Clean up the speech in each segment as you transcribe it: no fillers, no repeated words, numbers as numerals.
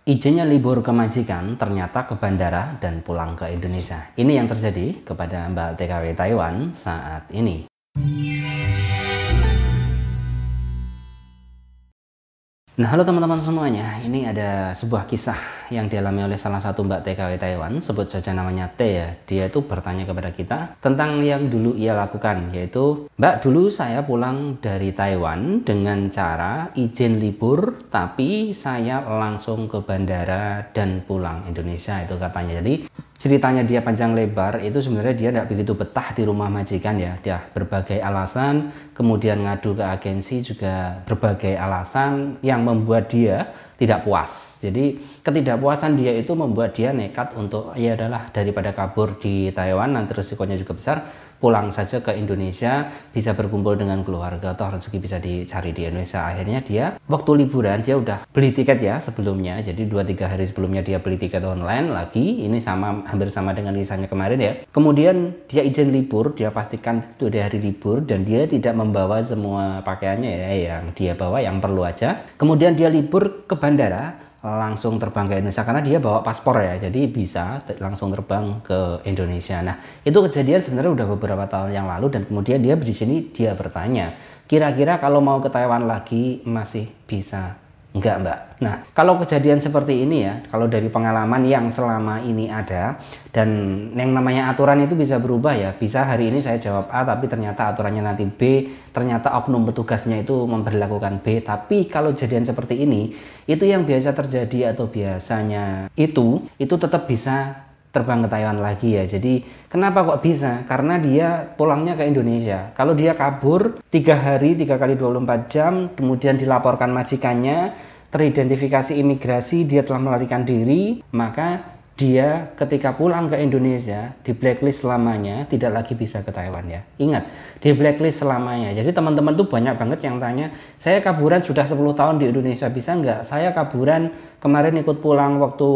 Izinnya libur ke majikan, ternyata ke bandara dan pulang ke Indonesia. Ini yang terjadi kepada Mbak TKW Taiwan saat ini. Nah, halo teman-teman semuanya. Ini ada sebuah kisah yang dialami oleh salah satu Mbak TKW Taiwan, sebut saja namanya T ya. Dia itu bertanya kepada kita tentang yang dulu ia lakukan, yaitu, Mbak, dulu saya pulang dari Taiwan dengan cara izin libur, tapi saya langsung ke bandara dan pulang Indonesia, itu katanya. Jadi ceritanya dia panjang lebar, itu sebenarnya dia tidak begitu betah di rumah majikan ya. Dia berbagai alasan, kemudian ngadu ke agensi juga berbagai alasan yang membuat dia tidak puas. Jadi ketidakpuasan dia itu membuat dia nekat untuk, ya adalah daripada kabur di Taiwan, nanti resikonya juga besar, pulang saja ke Indonesia, bisa berkumpul dengan keluarga, atau rezeki bisa dicari di Indonesia. Akhirnya dia waktu liburan dia udah beli tiket ya sebelumnya, jadi 2-3 hari sebelumnya dia beli tiket online lagi. Ini hampir sama dengan kisahnya kemarin ya. Kemudian dia izin libur, dia pastikan itu ada hari libur, dan dia tidak membawa semua pakaiannya ya, yang dia bawa yang perlu aja. Kemudian dia libur ke bandara, langsung terbang ke Indonesia karena dia bawa paspor ya, jadi bisa langsung terbang ke Indonesia. Nah, itu kejadian sebenarnya udah beberapa tahun yang lalu, dan kemudian dia di sini dia bertanya, kira-kira kalau mau ke Taiwan lagi masih bisa enggak, Mbak? Nah, kalau kejadian seperti ini ya, kalau dari pengalaman yang selama ini ada, dan yang namanya aturan itu bisa berubah ya, bisa hari ini saya jawab A tapi ternyata aturannya nanti B, ternyata oknum petugasnya itu memperlakukan B. Tapi kalau kejadian seperti ini, itu yang biasa terjadi atau biasanya itu tetap bisa terbang ke Taiwan lagi ya. Jadi kenapa kok bisa? Karena dia pulangnya ke Indonesia. Kalau dia kabur 3 hari 3 kali 24 jam, kemudian dilaporkan majikannya, teridentifikasi imigrasi, dia telah melarikan diri, maka dia ketika pulang ke Indonesia di blacklist selamanya, tidak lagi bisa ke Taiwan ya. Ingat, di blacklist selamanya. Jadi teman-teman tuh banyak banget yang tanya, saya kaburan sudah 10 tahun di Indonesia, bisa nggak? Saya kaburan kemarin ikut pulang waktu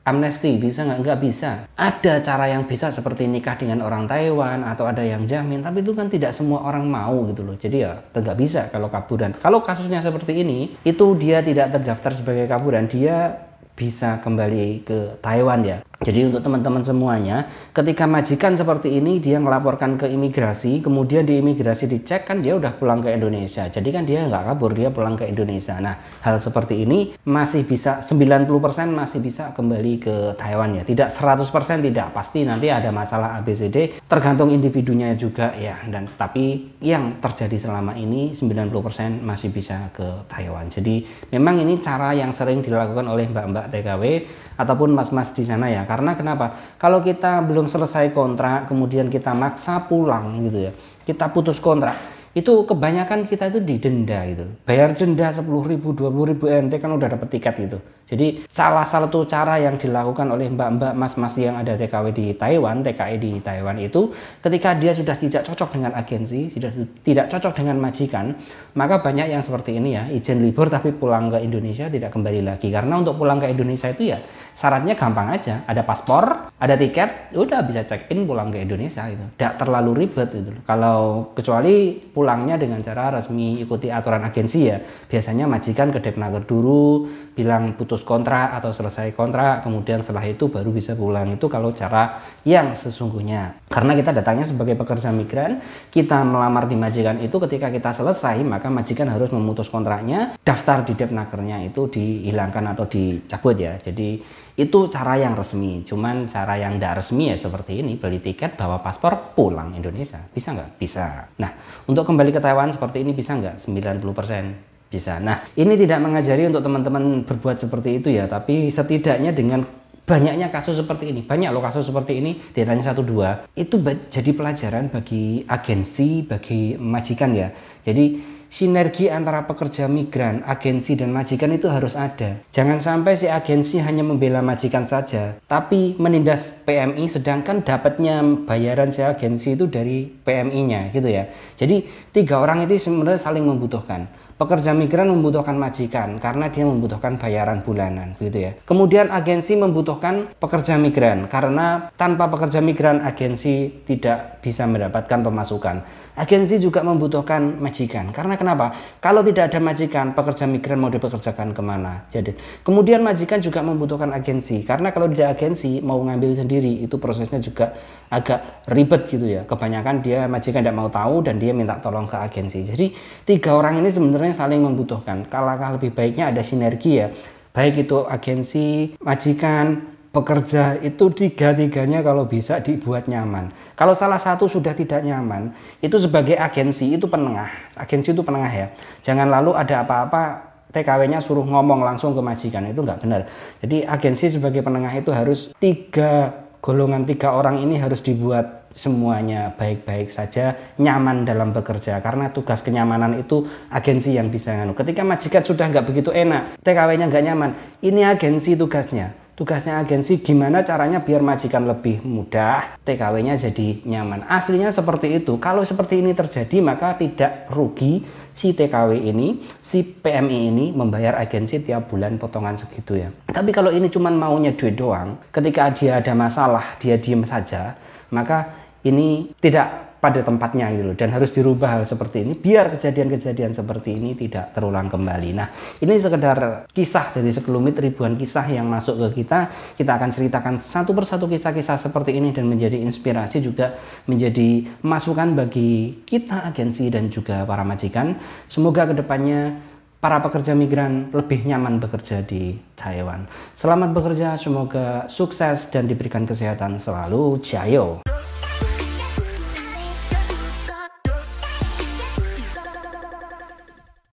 amnesti, bisa nggak? Nggak bisa. Ada cara yang bisa seperti nikah dengan orang Taiwan, atau ada yang jamin, tapi itu kan tidak semua orang mau gitu loh. Jadi ya nggak bisa kalau kaburan. Kalau kasusnya seperti ini, itu dia tidak terdaftar sebagai kaburan, dia bisa kembali ke Taiwan ya. Jadi untuk teman-teman semuanya, ketika majikan seperti ini, dia melaporkan ke imigrasi, kemudian di imigrasi dicek, kan dia udah pulang ke Indonesia. Jadi kan dia nggak kabur, dia pulang ke Indonesia. Nah, hal seperti ini masih bisa, 90% masih bisa kembali ke Taiwan ya. Tidak 100% tidak, pasti nanti ada masalah ABCD, tergantung individunya juga ya. Dan tapi yang terjadi selama ini 90% masih bisa ke Taiwan. Jadi memang ini cara yang sering dilakukan oleh mbak-mbak TKW ataupun mas-mas di sana ya. Karena kenapa? Kalau kita belum selesai kontrak, kemudian kita maksa pulang gitu ya, kita putus kontrak, itu kebanyakan kita itu didenda gitu. Bayar denda 10.000, 20.000 NT kan udah dapet tiket gitu. Jadi salah satu cara yang dilakukan oleh mbak-mbak, mas-mas yang ada TKW di Taiwan, TKI di Taiwan itu, ketika dia sudah tidak cocok dengan agensi, sudah tidak cocok dengan majikan, maka banyak yang seperti ini ya, izin libur tapi pulang ke Indonesia tidak kembali lagi. Karena untuk pulang ke Indonesia itu ya syaratnya gampang aja, ada paspor, ada tiket, udah bisa check in pulang ke Indonesia itu. Tidak terlalu ribet gitu. Kalau kecuali pulangnya dengan cara resmi ikuti aturan agensi ya, biasanya majikan ke Depnaker dulu, bilang putus kontrak atau selesai kontrak, kemudian setelah itu baru bisa pulang. Itu kalau cara yang sesungguhnya. Karena kita datangnya sebagai pekerja migran, kita melamar di majikan itu, ketika kita selesai maka majikan harus memutus kontraknya, daftar di Depnakernya itu dihilangkan atau dicabut ya. Jadi itu cara yang resmi. Cuman cara yang tidak resmi ya seperti ini, beli tiket, bawa paspor, pulang Indonesia. Bisa nggak? Bisa. Nah, untuk kembali ke Taiwan seperti ini bisa nggak? 90% bisa. Nah, ini tidak mengajari untuk teman-teman berbuat seperti itu ya, tapi setidaknya dengan banyaknya kasus seperti ini, banyak loh kasus seperti ini, tidak hanya 1-2, itu jadi pelajaran bagi agensi, bagi majikan ya. Jadi sinergi antara pekerja migran, agensi, dan majikan itu harus ada. Jangan sampai si agensi hanya membela majikan saja, tapi menindas PMI, sedangkan dapatnya bayaran si agensi itu dari PMI-nya gitu ya. Jadi 3 orang itu sebenarnya saling membutuhkan. Pekerja migran membutuhkan majikan karena dia membutuhkan bayaran bulanan gitu ya. Kemudian agensi membutuhkan pekerja migran karena tanpa pekerja migran agensi tidak bisa mendapatkan pemasukan. Agensi juga membutuhkan majikan. Karena kenapa? Kalau tidak ada majikan, pekerja migran mau dipekerjakan kemana? Jadi, kemudian majikan juga membutuhkan agensi. Karena kalau tidak agensi, mau ngambil sendiri, itu prosesnya juga agak ribet gitu ya. Kebanyakan dia majikan tidak mau tahu dan dia minta tolong ke agensi. Jadi, 3 orang ini sebenarnya saling membutuhkan. Kalau lebih baiknya ada sinergi ya. Baik itu agensi, majikan, pekerja, itu 3-tiganya kalau bisa dibuat nyaman. Kalau salah satu sudah tidak nyaman, itu sebagai agensi itu penengah. Agensi itu penengah ya. Jangan lalu ada apa-apa TKW-nya suruh ngomong langsung ke majikan, itu nggak benar. Jadi agensi sebagai penengah itu harus 3 orang ini harus dibuat semuanya baik-baik saja, nyaman dalam bekerja. Karena tugas kenyamanan itu agensi yang bisa nganu. Ketika majikan sudah nggak begitu enak, TKW-nya nggak nyaman, ini agensi tugasnya. Tugasnya agensi gimana caranya biar majikan lebih mudah, TKW-nya jadi nyaman. Aslinya seperti itu. Kalau seperti ini terjadi, maka tidak rugi si TKW ini, si PMI ini membayar agensi tiap bulan potongan segitu ya. Tapi kalau ini cuma maunya duit doang, ketika dia ada masalah, dia diem saja, maka ini tidak pada tempatnya gitu loh, dan harus dirubah hal seperti ini biar kejadian-kejadian seperti ini tidak terulang kembali. Nah, ini sekedar kisah dari sekelumit ribuan kisah yang masuk ke kita. Kita akan ceritakan satu persatu kisah-kisah seperti ini dan menjadi inspirasi juga menjadi masukan bagi kita agensi dan juga para majikan. Semoga kedepannya para pekerja migran lebih nyaman bekerja di Taiwan. Selamat bekerja, semoga sukses dan diberikan kesehatan selalu. Jayo!